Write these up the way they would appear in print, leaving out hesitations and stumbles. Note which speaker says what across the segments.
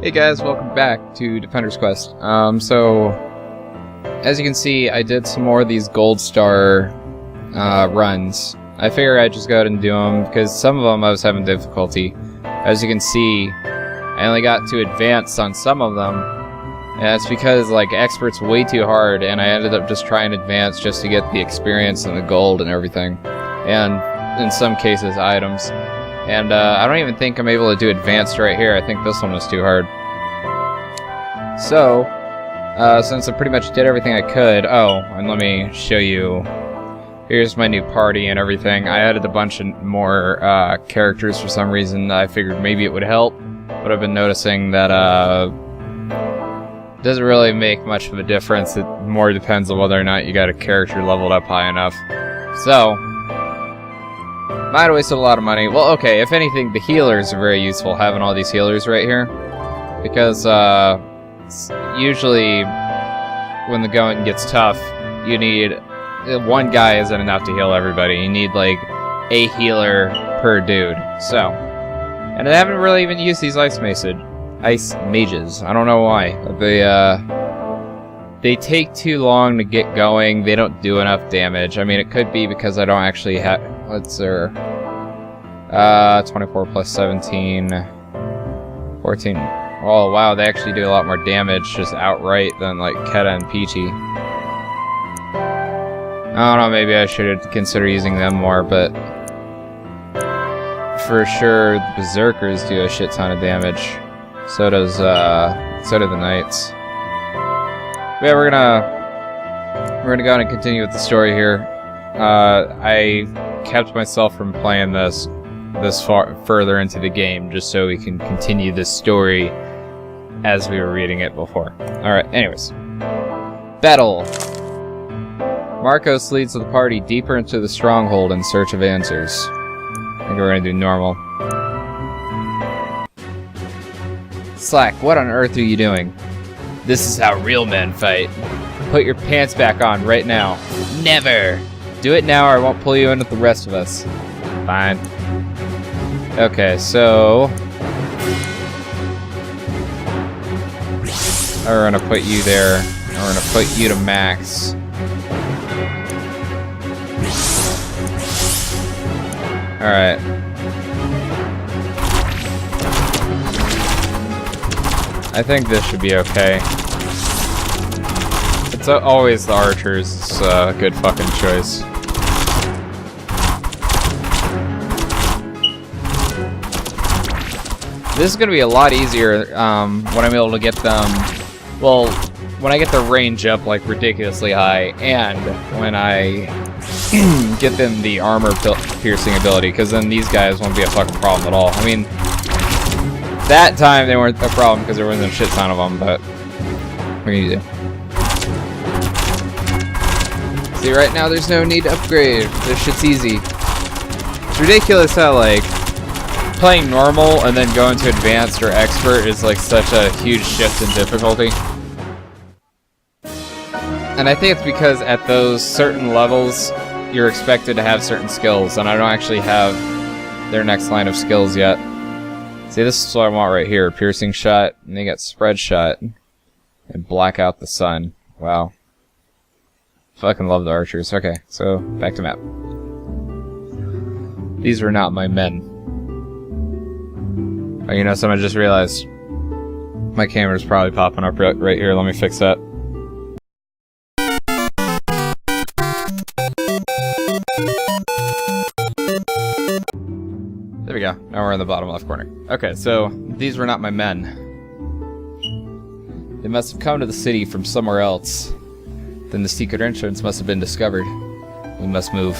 Speaker 1: Hey guys, welcome back to Defender's Quest. So, as you can see, I did some more of these gold star runs. I figured I'd just go ahead and do them, because some of them I was having difficulty. As you can see, I only got to advance on some of them, and that's because, like, expert's way too hard, and I ended up just trying advance just to get the experience and the gold and everything. And, in some cases, items. And I don't even think I'm able to do advanced right here. I think this one was too hard. So, since I pretty much did everything I could... Oh, and let me show you... Here's my new party and everything. I added a bunch of more characters for some reason. I figured maybe it would help. But I've been noticing that it doesn't really make much of a difference. It more depends on whether or not you got a character leveled up high enough. So... might have wasted a lot of money. Well, okay, if anything, the healers are very useful, having all these healers right here. Because, usually, when the going gets tough, you need... one guy isn't enough to heal everybody. You need, like, a healer per dude. So. And I haven't really even used these ice mages. I don't know why. They take too long to get going. They don't do enough damage. I mean, it could be because I don't actually have... What's their... 24 plus 17... 14... Oh, wow, they actually do a lot more damage just outright than, like, Keta and Peachy. I don't know, maybe I should consider using them more, but... for sure, the Berserkers do a shit ton of damage. So do the Knights. But yeah, we're gonna go on and continue with the story here. I kept myself from playing this far further into the game just so we can continue this story as we were reading it before. Alright, anyways. Battle! Marcos leads the party deeper into the stronghold in search of answers. I think we're gonna do normal. Slack, what on earth are you doing? This is how real men fight. Put your pants back on right now. Never! Do it now or I won't pull you in with the rest of us. Fine. Okay, so... we're gonna put you there. We're gonna put you to max. Alright. I think this should be okay. It's always the archers. It's a good fucking choice. This is going to be a lot easier when I'm able to get them... Well, when I get the range up, like, ridiculously high, and when I get them the armor-piercing ability, because then these guys won't be a fucking problem at all. I mean, that time they weren't a problem because there wasn't a shit ton of them, but... what are you gonna do? See, right now there's no need to upgrade. This shit's easy. It's ridiculous how, like, playing normal and then going to advanced or expert is like such a huge shift in difficulty. And I think it's because at those certain levels, you're expected to have certain skills, and I don't actually have their next line of skills yet. See, this is what I want right here. Piercing shot, and they got spread shot, and black out the sun. Wow. Fucking love the archers. Okay, so back to map. These were not my men. Oh, you know, something I just realized. My camera's probably popping up right here. Let me fix that. There we go. Now we're in the bottom left corner. Okay, so these were not my men. They must have come to the city from somewhere else. Then the secret entrance must have been discovered. We must move.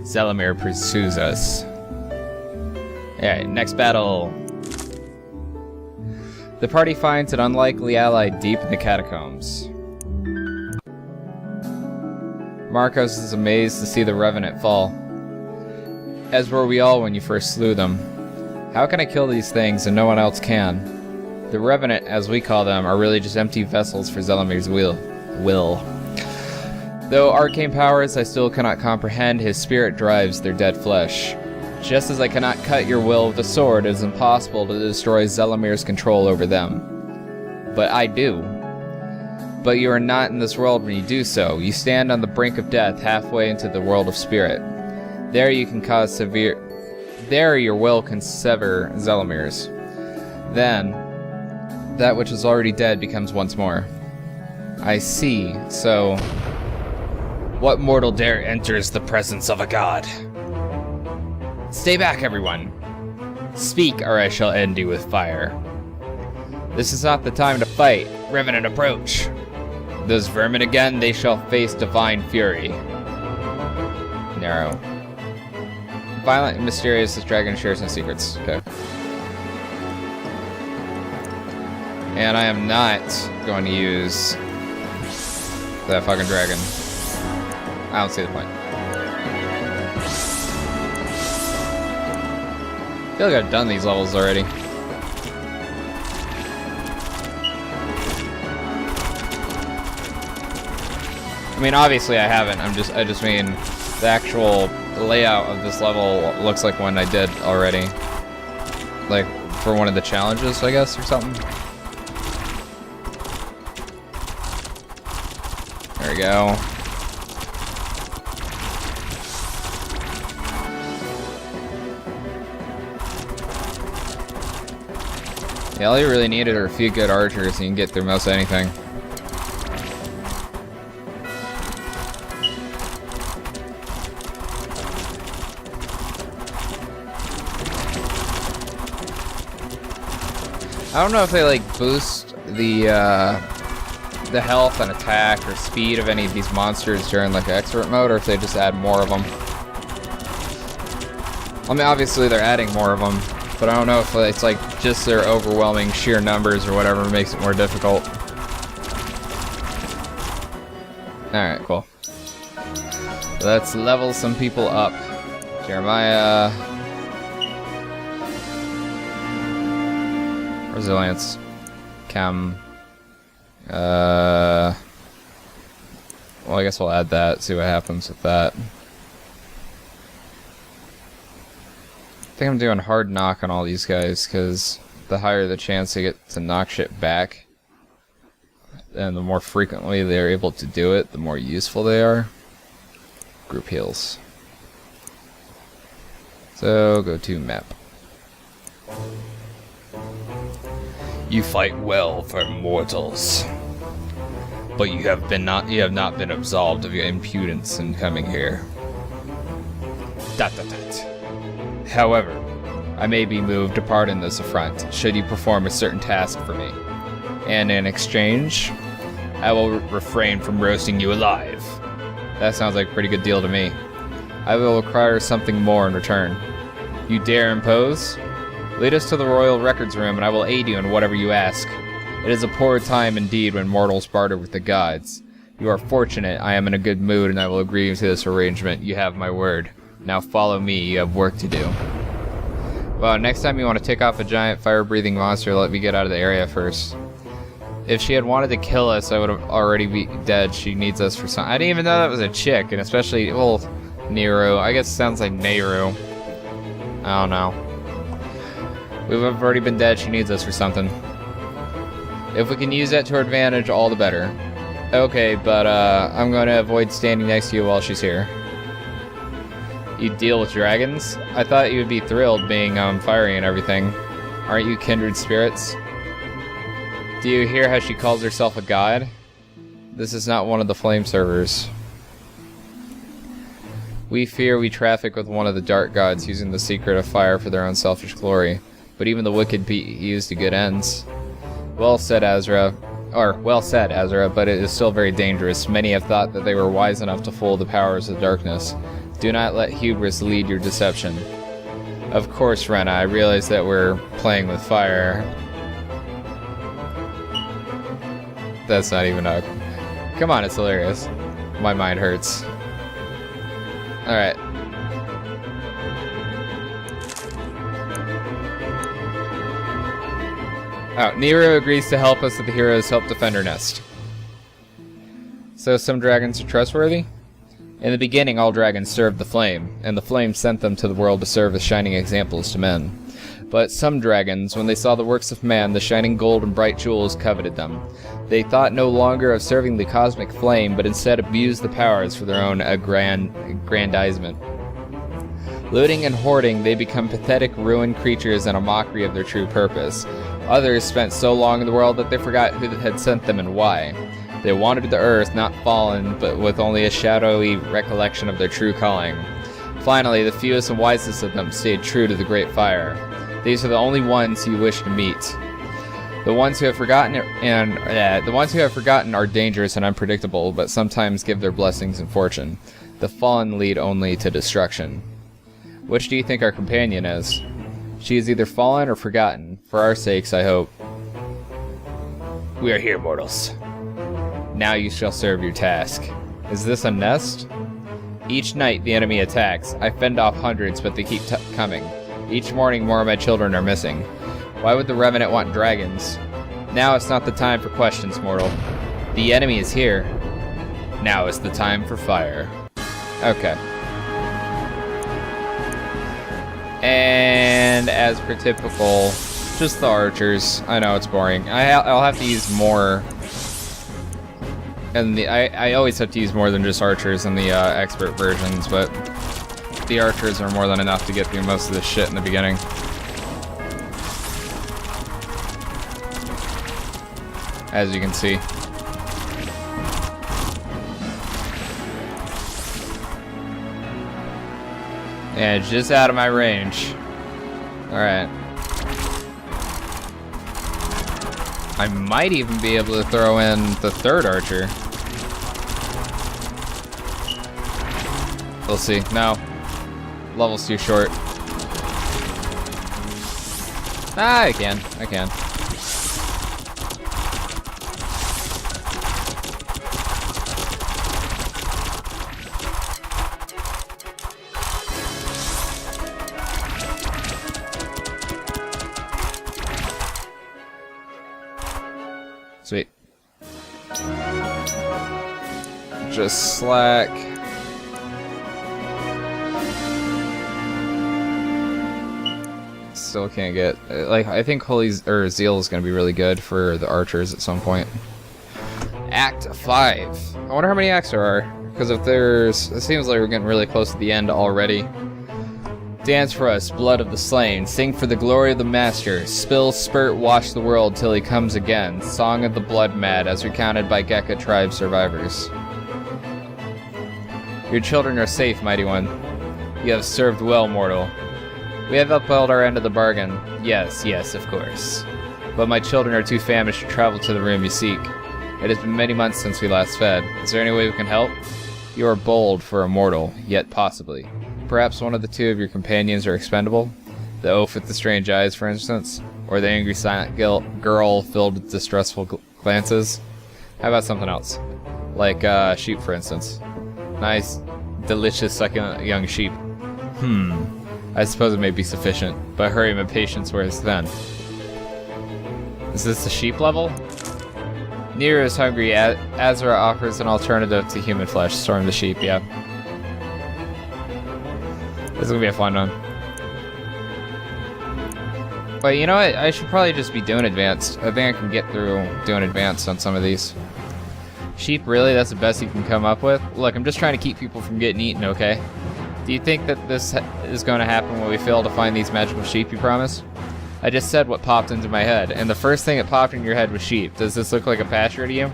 Speaker 1: Zelamir pursues us. Alright, next battle. The party finds an unlikely ally deep in the catacombs. Marcos is amazed to see the Revenant fall. As were we all when you first slew them. How can I kill these things and no one else can? The Revenant, as we call them, are really just empty vessels for Zelamir's will. Though arcane powers I still cannot comprehend, his spirit drives their dead flesh. Just as I cannot cut your will with a sword, it is impossible to destroy Zelamir's control over them. But I do. But you are not in this world when you do so. You stand on the brink of death, halfway into the world of spirit. There you can cause severe... There your will can sever Zelamir's. Then, that which is already dead becomes once more. I see, so... What mortal dare enters the presence of a god? Stay back, everyone! Speak, or I shall end you with fire. This is not the time to fight. Revenant, approach! Those vermin again, they shall face divine fury. Narrow. Violent and mysterious, this dragon shares no secrets. Okay. And I am not going to use that fucking dragon. I don't see the point. I feel like I've done these levels already. I mean, obviously I haven't. I just mean the actual layout of this level looks like one I did already. Like for one of the challenges, I guess, or something. There we go. Yeah, all you really needed are a few good archers and you can get through most anything. I don't know if they like boost the health and attack or speed of any of these monsters during like expert mode, or if they just add more of them. I mean, obviously they're adding more of them, but I don't know if it's like just their overwhelming sheer numbers or whatever makes it more difficult. Alright, cool. Let's level some people up. Jeremiah. Resilience. Chem. Well, I guess we'll add that, see what happens with that. I think I'm doing hard knock on all these guys, because the higher the chance they get to knock shit back, and the more frequently they're able to do it, the more useful they are. Group heals. So, go to map. You fight well for mortals, but you have not been absolved of your impudence in coming here. ... However, I may be moved to pardon this affront, should you perform a certain task for me. And in exchange, I will refrain from roasting you alive. That sounds like a pretty good deal to me. I will require something more in return. You dare impose? Lead us to the royal records room and I will aid you in whatever you ask. It is a poor time indeed when mortals barter with the gods. You are fortunate I am in a good mood and I will agree to this arrangement. You have my word. Now follow me, you have work to do. Well, next time you want to take off a giant fire-breathing monster, let me get out of the area first. If she had wanted to kill us, I would have already be dead. She needs us for something. I didn't even know that was a chick, and especially, well, Nero. I guess it sounds like Nehru. I don't know. We've already been dead, she needs us for something. If we can use that to our advantage, all the better. Okay, but I'm going to avoid standing next to you while she's here. You deal with dragons? I thought you would be thrilled being fiery and everything. Aren't you kindred spirits? Do you hear how she calls herself a god? This is not one of the flame servers. We fear we traffic with one of the dark gods using the secret of fire for their own selfish glory. But even the wicked be used to good ends. Well said, Azra. Or, well said, Azra, but it is still very dangerous. Many have thought that they were wise enough to fool the powers of darkness. Do not let hubris lead your deception. Of course, Rena, I realize that we're playing with fire. That's not even a... Come on, it's hilarious. My mind hurts. Alright. Oh, Nero agrees to help us if the heroes help defend her nest. So some dragons are trustworthy? In the beginning, all dragons served the flame, and the flame sent them to the world to serve as shining examples to men. But some dragons, when they saw the works of man, the shining gold and bright jewels, coveted them. They thought no longer of serving the cosmic flame, but instead abused the powers for their own aggrandizement. Looting and hoarding, they become pathetic, ruined creatures and a mockery of their true purpose. Others spent so long in the world that they forgot who had sent them and why. They wandered the earth, not fallen, but with only a shadowy recollection of their true calling. Finally, the fewest and wisest of them stayed true to the great fire. These are the only ones you wish to meet. The ones who have forgotten are dangerous and unpredictable, but sometimes give their blessings and fortune. The fallen lead only to destruction. Which do you think our companion is? She is either fallen or forgotten. For our sakes, I hope. We are here, mortals. Now you shall serve your task. Is this a nest? Each night the enemy attacks. I fend off hundreds, but they keep coming. Each morning more of my children are missing. Why would the Revenant want dragons? Now is not the time for questions, mortal. The enemy is here. Now is the time for fire. Okay. And as per typical, just the archers. I know it's boring. I'll have to use more. And I always have to use more than just archers in the expert versions, but the archers are more than enough to get through most of this shit in the beginning. As you can see. And it's just out of my range. Alright. I might even be able to throw in the third archer. We'll see. No. Level's too short. Ah, I can. Sweet. Just slack. Still can't get I think Holy Zeal is gonna be really good for the archers at some point. Act 5. I wonder how many acts there are. Because if there's, it seems like we're getting really close to the end already. Dance for us, blood of the slain. Sing for the glory of the master. Spill, spurt, wash the world till he comes again. Song of the blood mad, as recounted by Gekka tribe survivors. Your children are safe, mighty one. You have served well, mortal. We have upheld our end of the bargain. Yes, of course. But my children are too famished to travel to the room you seek. It has been many months since we last fed. Is there any way we can help? You are bold for a mortal, yet possibly. Perhaps one of the two of your companions are expendable? The oaf with the strange eyes, for instance? Or the angry silent girl filled with distrustful glances? How about something else? Like, sheep, for instance. Nice, delicious, succulent young sheep. I suppose it may be sufficient, but hurry, my patience wears thin. Is this the sheep level? Nero is hungry. Azra offers an alternative to human flesh. Storm the sheep, yeah. This is gonna be a fun one. But you know what? I should probably just be doing advanced. I think I can get through doing advanced on some of these. Sheep, really? That's the best you can come up with? Look, I'm just trying to keep people from getting eaten, okay? Do you think that this is going to happen when we fail to find these magical sheep you promised? I just said what popped into my head, and the first thing that popped in your head was sheep. Does this look like a pasture to you?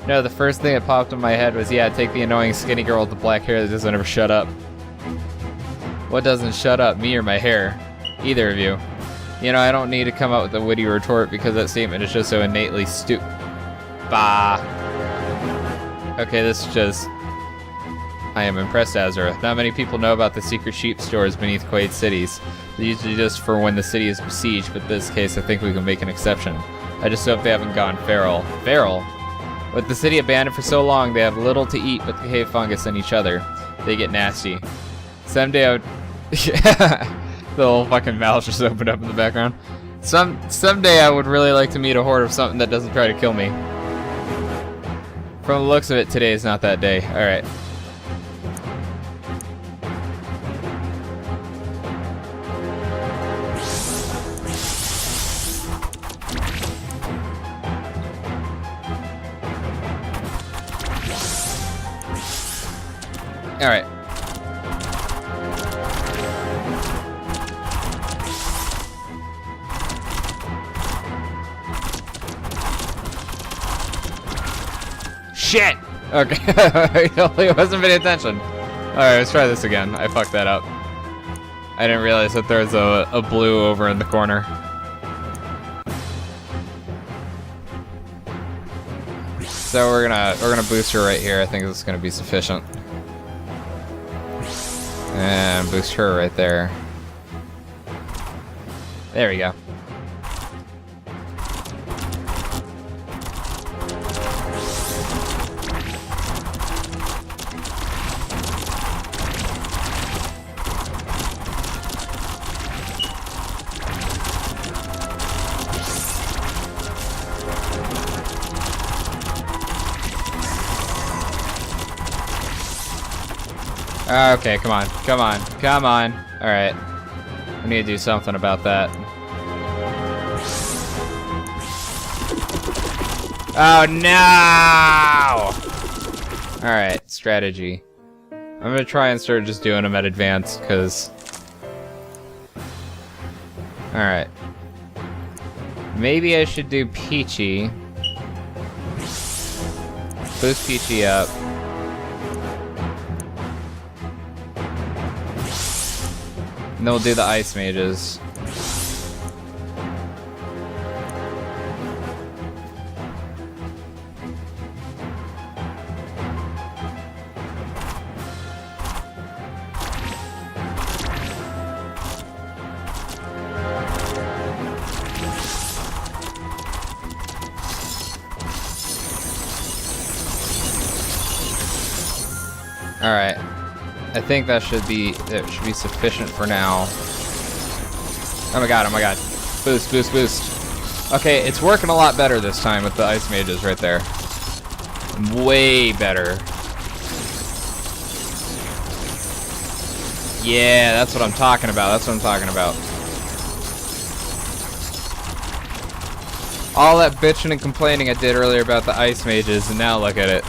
Speaker 1: No, the first thing that popped in my head was, yeah, take the annoying skinny girl with the black hair that doesn't ever shut up. What doesn't shut up, me or my hair? Either of you. You know, I don't need to come up with a witty retort because that statement is just so innately Bah. Okay, this is just... I am impressed, Azra. Not many people know about the secret sheep stores beneath Quaid cities. They're usually just for when the city is besieged, but in this case I think we can make an exception. I just hope they haven't gone feral. Feral? With the city abandoned for so long, they have little to eat but the cave fungus and each other. They get nasty. Someday I would... the little fucking mouth just opened up in the background. Someday I would really like to meet a horde of something that doesn't try to kill me. From the looks of it, today is not that day. Alright. Alright. Shit! Okay, I totally wasn't paying attention. Alright, let's try this again. I fucked that up. I didn't realize that there's a blue over in the corner. So we're gonna boost her right here. I think this is gonna be sufficient. And boost her right there. There we go. Okay, come on, come on, come on. Alright. We need to do something about that. Oh no! Alright, strategy. I'm gonna try and start just doing them at advance, because... Alright. Maybe I should do Peachy. Boost Peachy up. And then we'll do the ice mages. Alright. I think that should be sufficient for now. Oh my god, oh my god. Boost, boost, boost. Okay, it's working a lot better this time with the ice mages right there. Way better. Yeah, that's what I'm talking about. That's what I'm talking about. All that bitching and complaining I did earlier about the ice mages, and now look at it.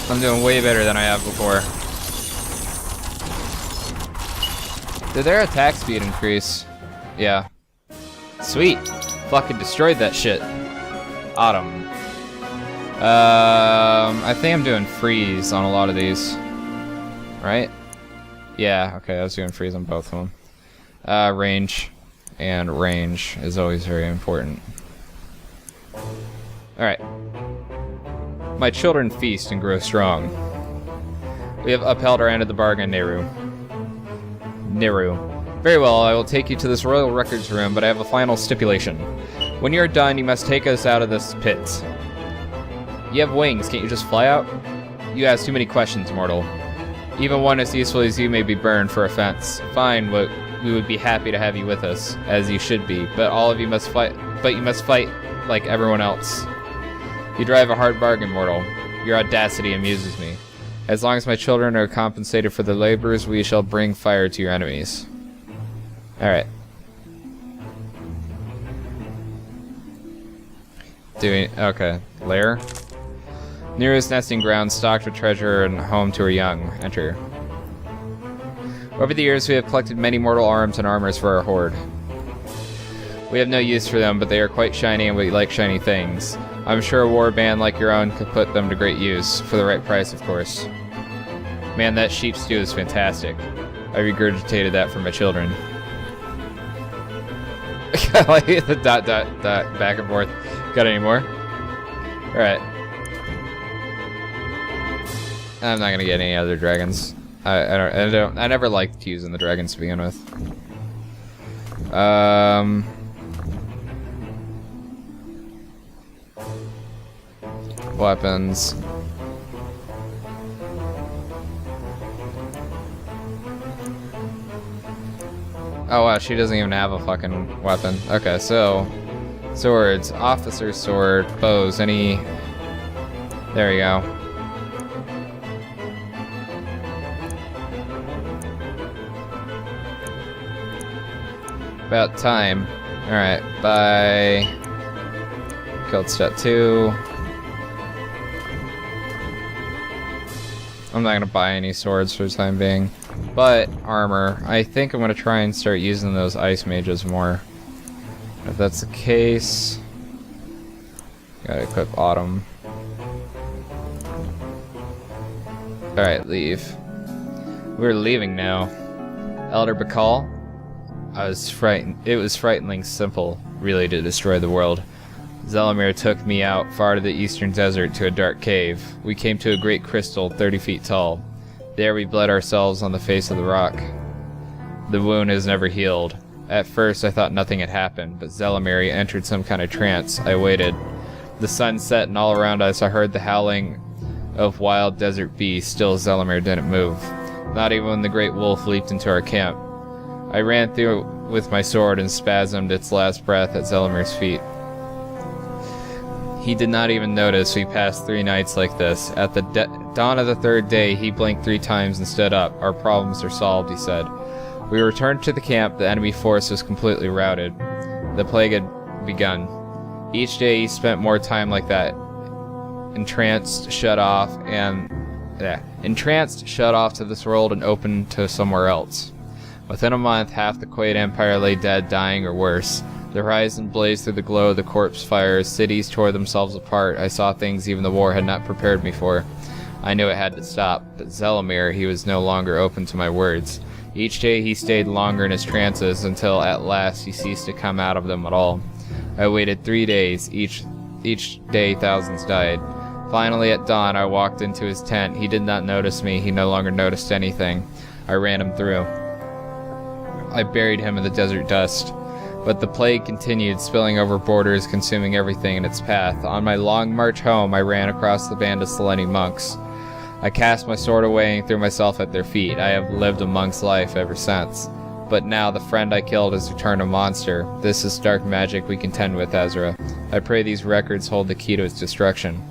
Speaker 1: I'm doing way better than I have before. Did their attack speed increase? Yeah. Sweet. Fucking destroyed that shit. Autumn. I think I'm doing freeze on a lot of these. Right? Yeah, okay, I was doing freeze on both of them. Range. And range is always very important. Alright. My children feast and grow strong. We have upheld our end of the bargain, Nehru. Very well, I will take you to this royal records room, but I have a final stipulation. When you're done, you must take us out of this pit. You have wings, can't you just fly out? You ask too many questions, mortal. Even one as useful as you may be burned for offense. Fine, we would be happy to have you with us, as you should be, but all of you must fight, but you must fight like everyone else. You drive a hard bargain, mortal. Your audacity amuses me. As long as my children are compensated for their labors, we shall bring fire to your enemies. Alright. Okay. Lair. Nearest nesting ground, stocked with treasure and home to her young. Enter. Over the years, we have collected many mortal arms and armors for our horde. We have no use for them, but they are quite shiny and we like shiny things. I'm sure a war band like your own could put them to great use, for the right price, of course. Man, that sheep stew is fantastic. I regurgitated that for my children. I like the dot, back and forth. Got any more? Alright. I'm not gonna get any other dragons. I never liked using the dragons to begin with. Weapons. Oh wow, she doesn't even have a fucking weapon. Okay, so swords, officer's sword, bows, any... There we go. About time. Alright, bye. Killed step 2. I'm not gonna buy any swords for the time being. But armor, I think I'm gonna try and start using those ice mages more. If that's the case, gotta equip autumn. Alright, leave. We're leaving now. Elder Bakal, I was frightened. It was frighteningly simple, really, to destroy the world. Zelamir took me out far to the eastern desert to a dark cave. We came to a great crystal 30 feet tall. There we bled ourselves on the face of the rock. The wound has never healed. At first I thought nothing had happened, but Zelamir entered some kind of trance. I waited. The sun set and all around us I heard the howling of wild desert beasts. Still Zelamir didn't move. Not even when the great wolf leaped into our camp. I ran through with my sword and spasmed its last breath at Zelamir's feet. He did not even notice we passed 3 nights like this. At the dawn of the 3rd day, he blinked 3 times and stood up. Our problems are solved, he said. We returned to the camp. The enemy force was completely routed. The plague had begun. Each day he spent more time like that. Entranced, shut off to this world and open to somewhere else. Within a month, half the Quaid Empire lay dead, dying, or worse. The horizon blazed through the glow of the corpse fires. Cities tore themselves apart. I saw things even the war had not prepared me for. I knew it had to stop, but Zelamir, he was no longer open to my words. Each day he stayed longer in his trances, until at last he ceased to come out of them at all. I waited 3 days. Each day thousands died. Finally, at dawn, I walked into his tent. He did not notice me. He no longer noticed anything. I ran him through. I buried him in the desert dust. But the plague continued, spilling over borders, consuming everything in its path. On my long march home, I ran across the band of Seleni monks. I cast my sword away and threw myself at their feet. I have lived a monk's life ever since. But now the friend I killed has returned a monster. This is dark magic we contend with, Ezra. I pray these records hold the key to its destruction.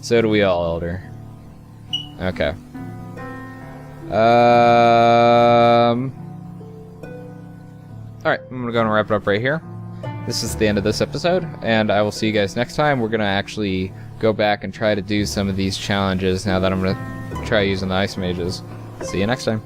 Speaker 1: So do we all, Elder. Okay. Alright, I'm gonna go and wrap it up right here. This is the end of this episode, and I will see you guys next time. We're gonna actually go back and try to do some of these challenges now that I'm gonna try using the ice mages. See you next time.